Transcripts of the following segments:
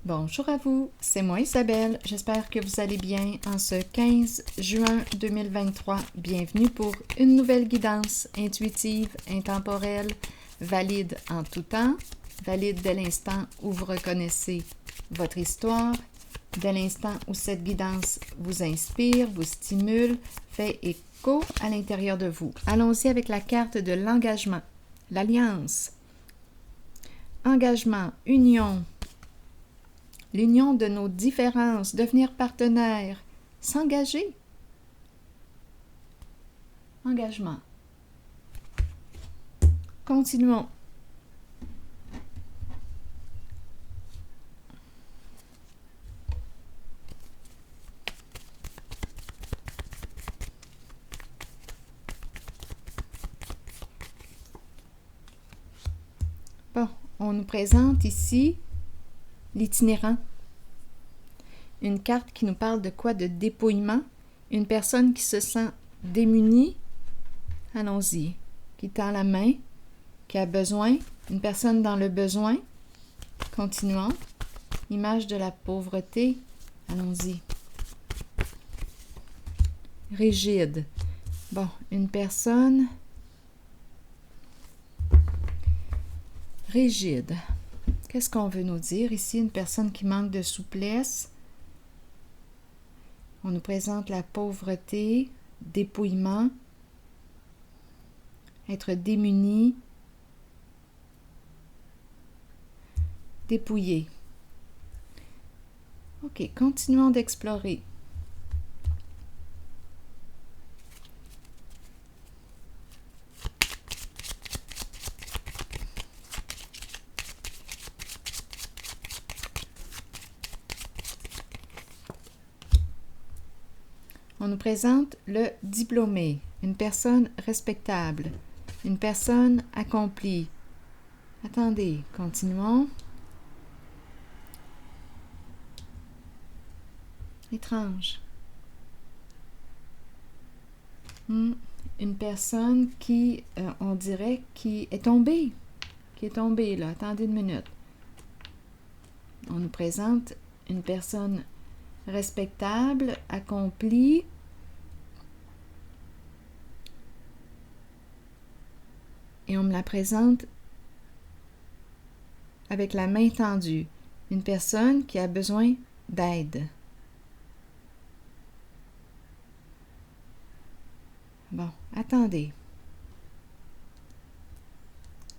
Bonjour à vous, c'est moi Isabelle. J'espère que vous allez bien en ce 15 juin 2023. Bienvenue pour une nouvelle guidance intuitive, intemporelle, valide en tout temps, valide dès l'instant où vous reconnaissez votre histoire, dès l'instant où cette guidance vous inspire, vous stimule, fait écho à l'intérieur de vous. Allons-y avec la carte de l'engagement, l'alliance, engagement, union, l'union de nos différences, devenir partenaire, s'engager. Engagement. Continuons. Bon, on nous présente ici l'itinérant. Une carte qui nous parle de quoi? De dépouillement. Une personne qui se sent démunie. Allons-y. Qui tend la main. Qui a besoin. Une personne dans le besoin. Continuons. Image de la pauvreté. Allons-y. Rigide. Bon, une personne rigide. Qu'est-ce qu'on veut nous dire ici? Une personne qui manque de souplesse. On nous présente la pauvreté, dépouillement, être démuni, dépouillé. OK, continuons d'explorer. On nous présente le diplômé, une personne respectable, une personne accomplie. Attendez, continuons. Étrange. Une personne qui, on dirait, qui est tombée là. Attendez une minute. On nous présente une personne respectable, accomplie, et on me la présente avec la main tendue. Une personne qui a besoin d'aide. Bon, attendez.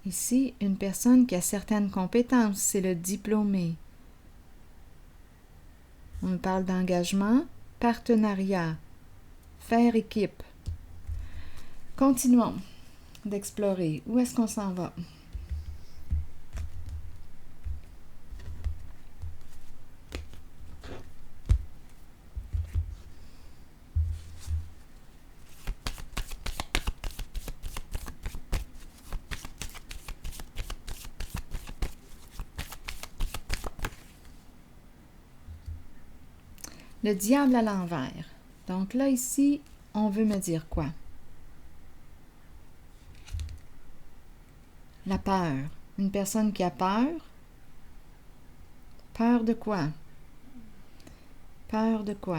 Ici, une personne qui a certaines compétences, c'est le diplômé. On me parle d'engagement, partenariat, faire équipe. Continuons d'explorer. Où est-ce qu'on s'en va? Le diable à l'envers. Donc là, ici, on veut me dire quoi? La peur. Une personne qui a peur. Peur de quoi? Peur de quoi?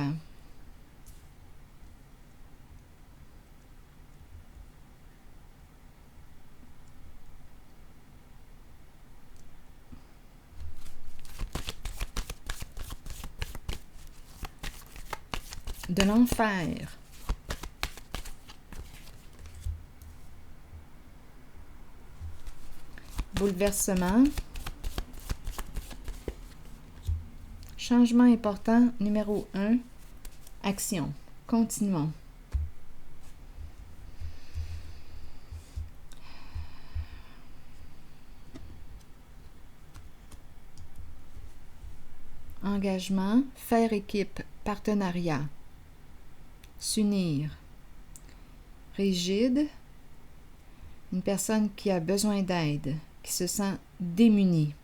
De l'enfer. Bouleversement. Changement important numéro 1. Action. Continuons. Engagement, faire équipe, partenariat. S'unir. Rigide. Une personne qui a besoin d'aide, qui se sent démunie.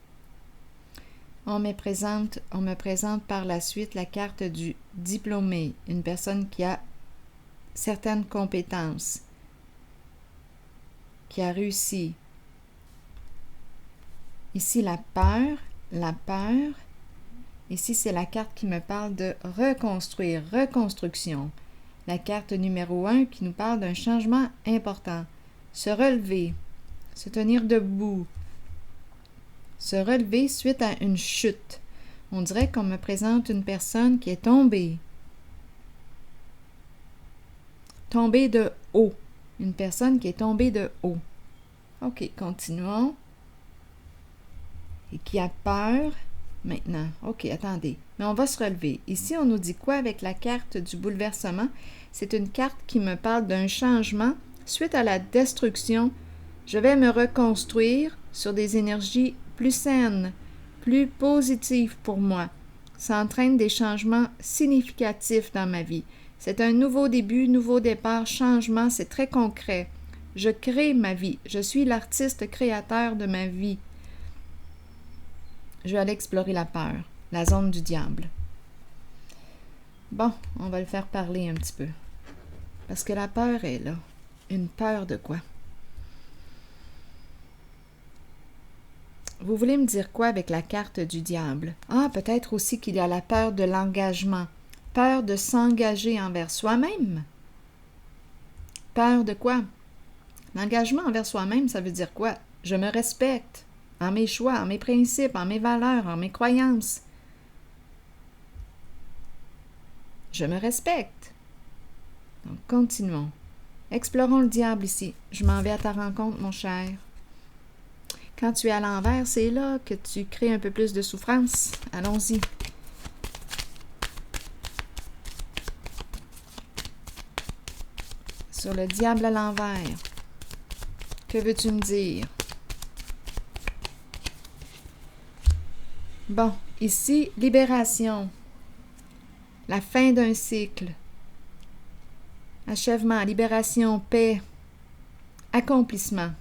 On me présente par la suite la carte du diplômé, une personne qui a certaines compétences, qui a réussi. Ici, la peur, Ici, c'est la carte qui me parle de reconstruire, reconstruction. La carte numéro 1 qui nous parle d'un changement important. Se relever, se tenir debout, se relever suite à une chute. On dirait qu'on me présente une personne qui est tombée. Tombée de haut. Une personne qui est tombée de haut. OK, continuons. Et qui a peur maintenant. OK, attendez. Mais on va se relever. Ici, on nous dit quoi avec la carte du bouleversement? C'est une carte qui me parle d'un changement suite à la destruction. Je vais me reconstruire sur des énergies plus saines, plus positives pour moi. Ça entraîne des changements significatifs dans ma vie. C'est un nouveau début, nouveau départ, changement, c'est très concret. Je crée ma vie. Je suis l'artiste créateur de ma vie. Je vais aller explorer la peur, la zone du diable. Bon, on va le faire parler un petit peu. Parce que la peur est là. Une peur de quoi? Vous voulez me dire quoi avec la carte du diable? Ah, peut-être aussi qu'il y a la peur de l'engagement. Peur de s'engager envers soi-même. Peur de quoi? L'engagement envers soi-même, ça veut dire quoi? Je me respecte en mes choix, en mes principes, en mes valeurs, en mes croyances. Je me respecte. Donc, continuons. Explorons le diable ici. Je m'en vais à ta rencontre, mon cher. Quand tu es à l'envers, c'est là que tu crées un peu plus de souffrance. Allons-y. Sur le diable à l'envers. Que veux-tu me dire? Bon, ici, libération. La fin d'un cycle. Achèvement, libération, paix, accomplissement.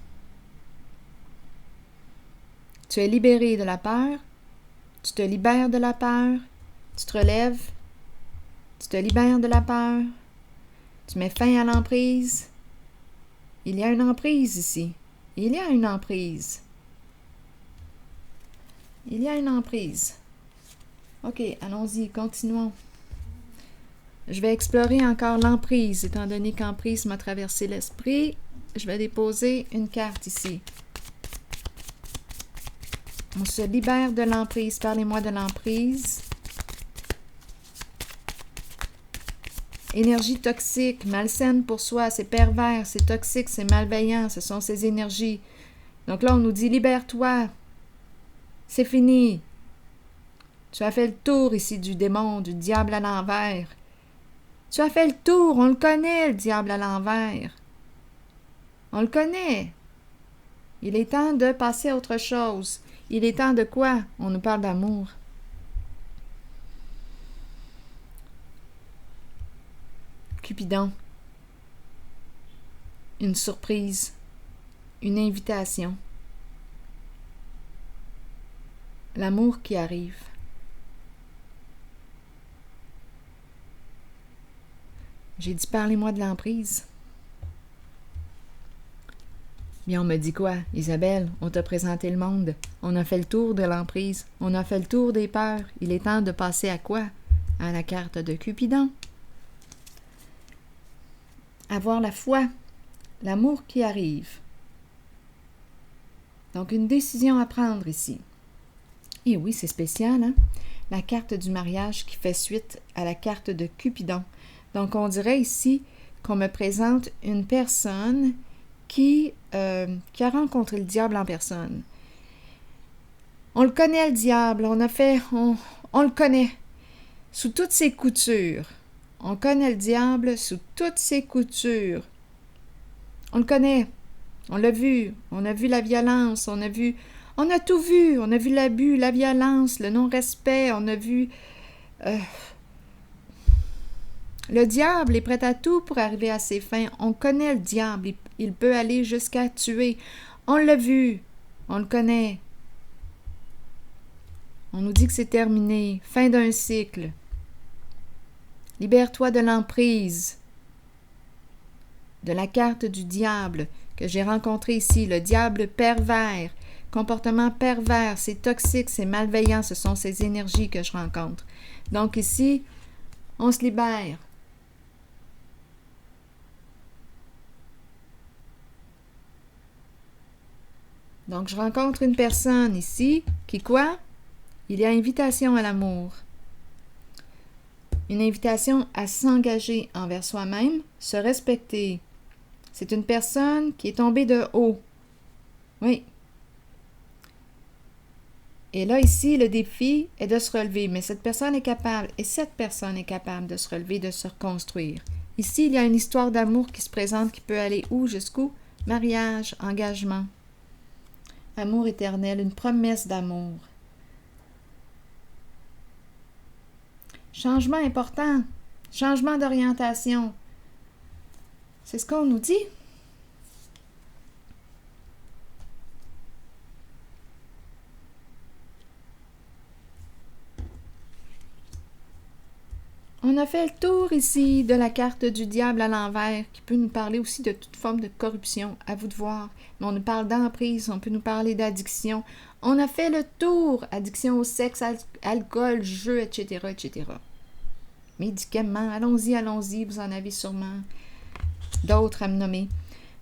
Tu es libéré de la peur, tu te libères de la peur, tu te relèves, tu te libères de la peur, tu mets fin à l'emprise. Il y a une emprise ici. Il y a une emprise. Il y a une emprise. OK, allons-y, continuons. Je vais explorer encore l'emprise, étant donné qu'emprise m'a traversé l'esprit. Je vais déposer une carte ici. On se libère de l'emprise. Parlez-moi de l'emprise. Énergie toxique, malsaine pour soi, c'est pervers, c'est toxique, c'est malveillant, ce sont ces énergies. Donc là, on nous dit, libère-toi. C'est fini. Tu as fait le tour ici du démon, du diable à l'envers. Tu as fait le tour, on le connaît, le diable à l'envers. On le connaît. Il est temps de passer à autre chose. Il est temps de quoi? On nous parle d'amour. Cupidon. Une surprise. Une invitation. L'amour qui arrive. J'ai dit, parlez-moi de l'emprise. Bien, on me dit quoi? Isabelle, on t'a présenté le monde. On a fait le tour de l'emprise. On a fait le tour des peurs. Il est temps de passer à quoi? À la carte de Cupidon. Avoir la foi. L'amour qui arrive. Donc, une décision à prendre ici. Et oui, c'est spécial, hein? La carte du mariage qui fait suite à la carte de Cupidon. Donc, on dirait ici qu'on me présente une personne qui a rencontré le diable en personne. On le connaît, le diable. On le connaît sous toutes ses coutures. On connaît le diable sous toutes ses coutures. On le connaît. On l'a vu. On a vu la violence. On a tout vu. On a vu l'abus, la violence, le non-respect. On a vu... Le diable est prêt à tout pour arriver à ses fins. On connaît le diable. Il peut aller jusqu'à tuer. On l'a vu. On le connaît. On nous dit que c'est terminé. Fin d'un cycle. Libère-toi de l'emprise. De la carte du diable que j'ai rencontrée ici. Le diable pervers. Comportement pervers, c'est toxique, c'est malveillant, ce sont ces énergies que je rencontre. Donc ici, on se libère. Donc je rencontre une personne ici qui quoi? Il y a invitation à l'amour. Une invitation à s'engager envers soi-même, se respecter. C'est une personne qui est tombée de haut. Oui. Et là, ici, le défi est de se relever. Mais cette personne est capable, et cette personne est capable de se relever, de se reconstruire. Ici, il y a une histoire d'amour qui se présente, qui peut aller où, jusqu'où? Mariage, engagement. Amour éternel, une promesse d'amour. Changement important. Changement d'orientation. C'est ce qu'on nous dit. On a fait le tour ici de la carte du diable à l'envers, qui peut nous parler aussi de toute forme de corruption, à vous de voir. Mais on nous parle d'emprise, on peut nous parler d'addiction. On a fait le tour, addiction au sexe, alcool, jeu, etc., etc. Médicaments, allons-y, vous en avez sûrement d'autres à me nommer.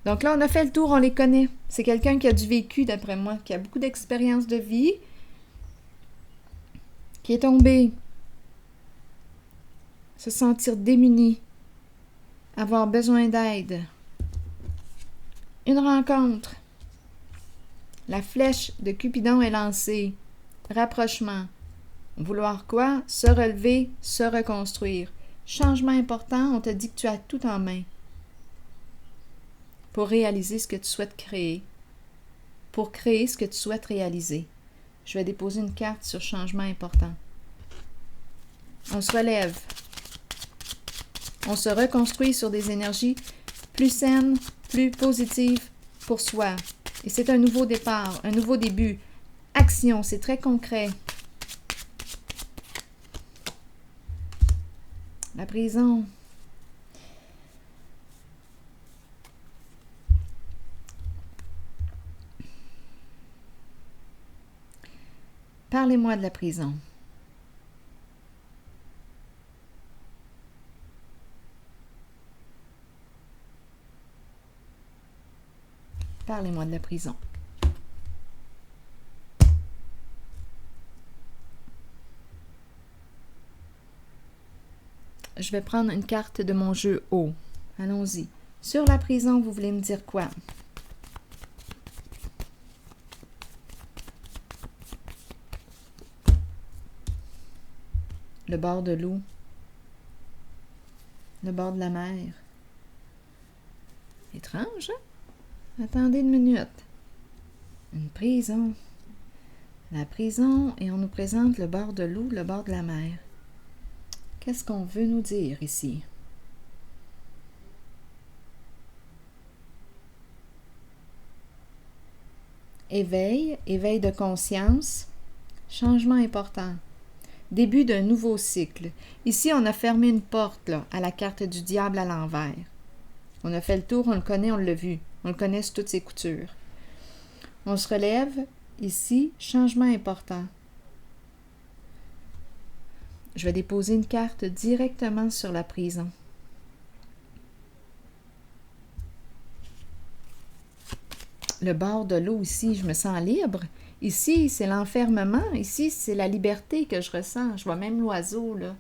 Donc là, on a fait le tour, on les connaît. C'est quelqu'un qui a du vécu, d'après moi, qui a beaucoup d'expérience de vie, qui est tombé. Se sentir démuni, avoir besoin d'aide. Une rencontre. La flèche de Cupidon est lancée. Rapprochement. Vouloir quoi? Se relever, se reconstruire. Changement important, on te dit que tu as tout en main pour réaliser ce que tu souhaites créer, pour créer ce que tu souhaites réaliser. Je vais déposer une carte sur changement important. On se relève. On se reconstruit sur des énergies plus saines, plus positives pour soi. Et c'est un nouveau départ, un nouveau début. Action, c'est très concret. La prison. Parlez-moi de la prison. Parlez-moi de la prison. Je vais prendre une carte de mon jeu haut. Allons-y. Sur la prison, vous voulez me dire quoi? Le bord de l'eau. Le bord de la mer. Étrange, hein? Attendez une minute. Une prison. La prison, et on nous présente le bord de l'eau, le bord de la mer. Qu'est-ce qu'on veut nous dire ici? Éveil, éveil de conscience, changement important. Début d'un nouveau cycle. Ici, on a fermé une porte là, à la carte du diable à l'envers. On a fait le tour, on le connaît, on l'a vu. On le connaît sous toutes ses coutures. On se relève. Ici, changement important. Je vais déposer une carte directement sur la prison. Le bord de l'eau ici, je me sens libre. Ici, c'est l'enfermement. Ici, c'est la liberté que je ressens. Je vois même l'oiseau, là.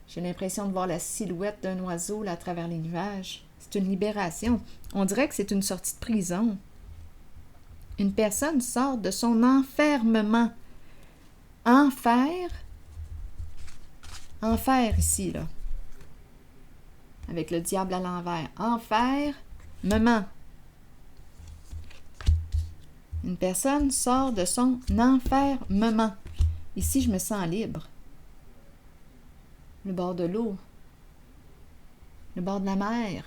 J'ai l'impression de voir la silhouette d'un oiseau là, à travers les nuages. C'est une libération. On dirait que c'est une sortie de prison. Une personne sort de son enfermement. Enfer ici, là. Avec le diable à l'envers. Enfermement. Une personne sort de son enfermement. Ici, je me sens libre. Le bord de l'eau. Le bord de la mer.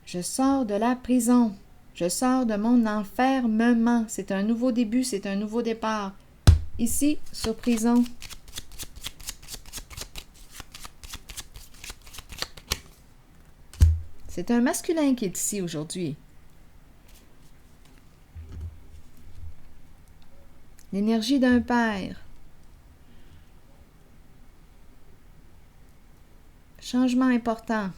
Je sors de la prison. Je sors de mon enfermement. C'est un nouveau début, c'est un nouveau départ. Ici, sur prison. C'est un masculin qui est ici aujourd'hui. L'énergie d'un père. Changement important.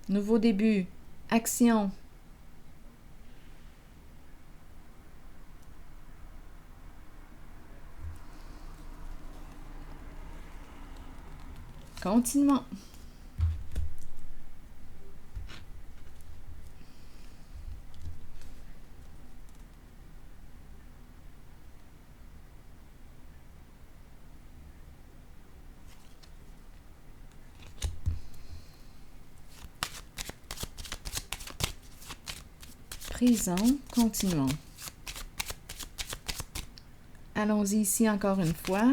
Nouveau début. Action. Continuons. Prison, continuons. Allons-y ici encore une fois.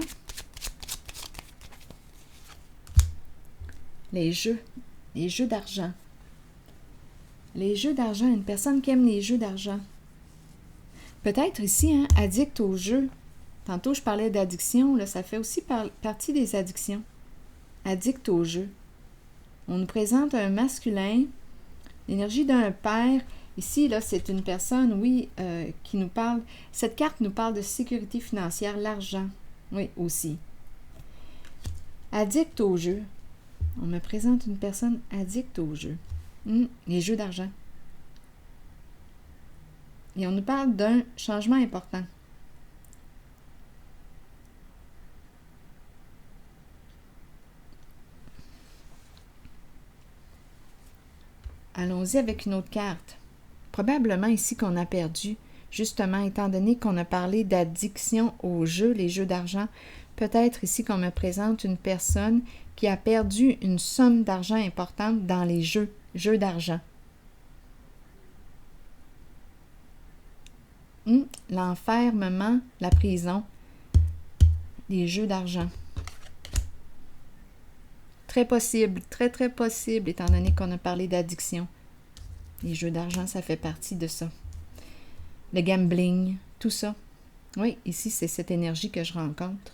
Les jeux d'argent. Les jeux d'argent, une personne qui aime les jeux d'argent. Peut-être ici, addict aux jeux. Tantôt, je parlais d'addiction, là, ça fait aussi partie des addictions. Addict aux jeux. On nous présente un masculin, l'énergie d'un père. Ici, là, c'est une personne, oui, qui nous parle. Cette carte nous parle de sécurité financière, l'argent. Oui, aussi. Addict aux jeux. On me présente une personne addicte aux jeux. Les jeux d'argent. Et on nous parle d'un changement important. Allons-y avec une autre carte. Probablement ici qu'on a perdu, justement, étant donné qu'on a parlé d'addiction aux jeux, les jeux d'argent, peut-être ici qu'on me présente une personne qui a perdu une somme d'argent importante dans les jeux d'argent. L'enfermement, la prison, les jeux d'argent. Très possible, très très possible, étant donné qu'on a parlé d'addiction. Les jeux d'argent, ça fait partie de ça. Le gambling, tout ça. Oui, ici, c'est cette énergie que je rencontre.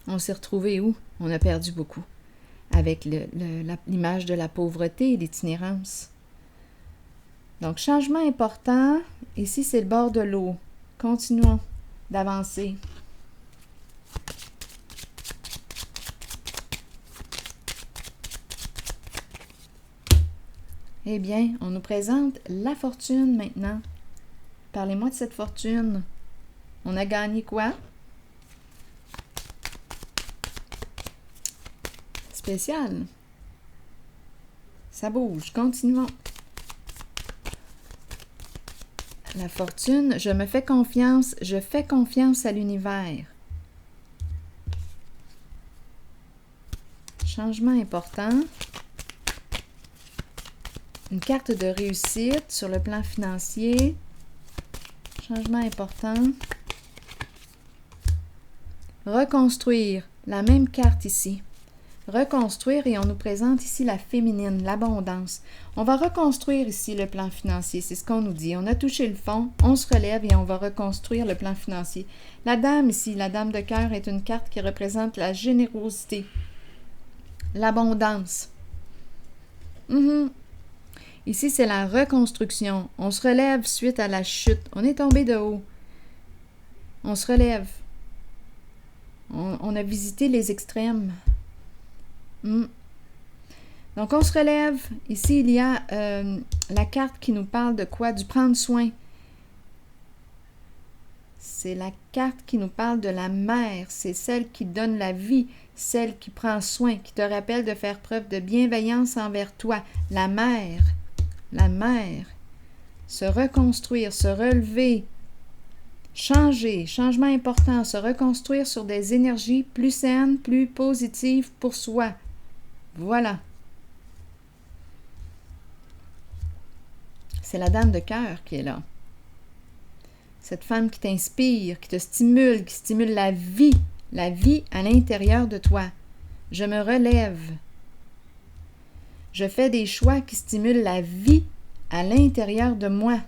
On s'est retrouvé où? On a perdu beaucoup. Avec l'image de la pauvreté et l'itinérance. Donc, changement important. Ici, c'est le bord de l'eau. Continuons d'avancer. Eh bien, on nous présente la fortune maintenant. Parlez-moi de cette fortune. On a gagné quoi? Spécial. Ça bouge. Continuons. La fortune, je me fais confiance. Je fais confiance à l'univers. Changement important. Une carte de réussite sur le plan financier. Changement important. Reconstruire. La même carte ici. Reconstruire et on nous présente ici la féminine, l'abondance. On va reconstruire ici le plan financier, c'est ce qu'on nous dit. On a touché le fond, on se relève et on va reconstruire le plan financier. La dame ici, la dame de cœur, est une carte qui représente la générosité, l'abondance. Ici, c'est la reconstruction. On se relève suite à la chute. On est tombé de haut. On se relève. On a visité les extrêmes. Donc, on se relève. Ici, il y a la carte qui nous parle de quoi? Du prendre soin. C'est la carte qui nous parle de la mère. C'est celle qui donne la vie, celle qui prend soin, qui te rappelle de faire preuve de bienveillance envers toi. La mère. La mère. Se reconstruire, se relever. Changer, changement important, se reconstruire sur des énergies plus saines, plus positives pour soi. Voilà. C'est la dame de cœur qui est là. Cette femme qui t'inspire, qui te stimule, qui stimule la vie à l'intérieur de toi. Je me relève. Je fais des choix qui stimulent la vie à l'intérieur de moi.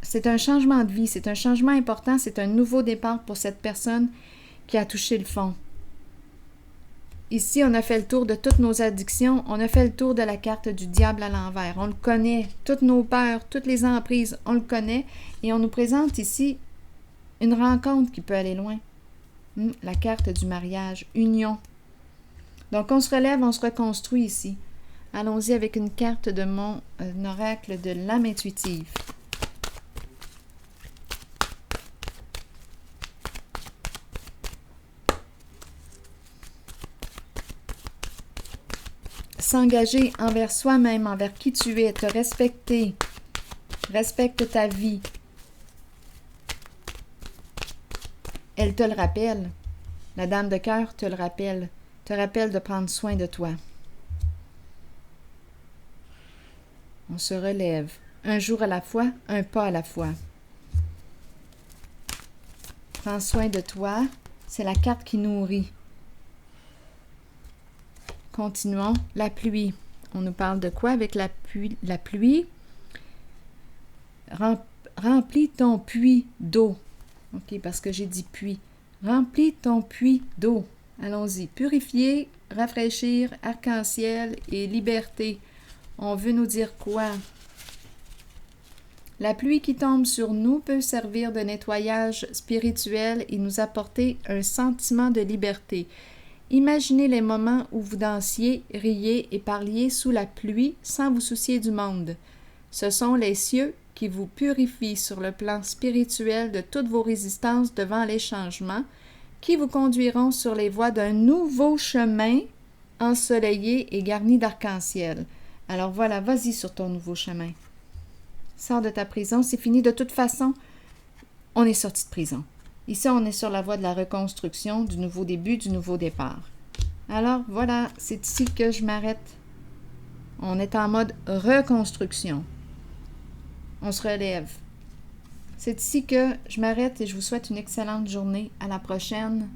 C'est un changement de vie, c'est un changement important, c'est un nouveau départ pour cette personne qui a touché le fond. Ici, on a fait le tour de toutes nos addictions. On a fait le tour de la carte du diable à l'envers. On le connaît. Toutes nos peurs, toutes les emprises, on le connaît. Et on nous présente ici une rencontre qui peut aller loin. La carte du mariage, union. Donc, on se relève, on se reconstruit ici. Allons-y avec une carte de mon oracle de l'âme intuitive. S'engager envers soi-même, envers qui tu es, te respecter, respecte ta vie. Elle te le rappelle. La dame de cœur te le rappelle. Te rappelle de prendre soin de toi. On se relève. Un jour à la fois, un pas à la fois. Prends soin de toi. C'est la carte qui nourrit. Continuons. La pluie. On nous parle de quoi avec la pluie? Remplis ton puits d'eau. OK, parce que j'ai dit puits. Remplis ton puits d'eau. Allons-y. Purifier, rafraîchir, arc-en-ciel et liberté. On veut nous dire quoi? La pluie qui tombe sur nous peut servir de nettoyage spirituel et nous apporter un sentiment de liberté. Imaginez les moments où vous dansiez, riez et parliez sous la pluie sans vous soucier du monde. Ce sont les cieux qui vous purifient sur le plan spirituel de toutes vos résistances devant les changements, qui vous conduiront sur les voies d'un nouveau chemin ensoleillé et garni d'arc-en-ciel. Alors voilà, vas-y sur ton nouveau chemin. Sors de ta prison, c'est fini. De toute façon, on est sorti de prison. Ici, on est sur la voie de la reconstruction, du nouveau début, du nouveau départ. Alors, voilà, c'est ici que je m'arrête. On est en mode reconstruction. On se relève. C'est ici que je m'arrête et je vous souhaite une excellente journée. À la prochaine.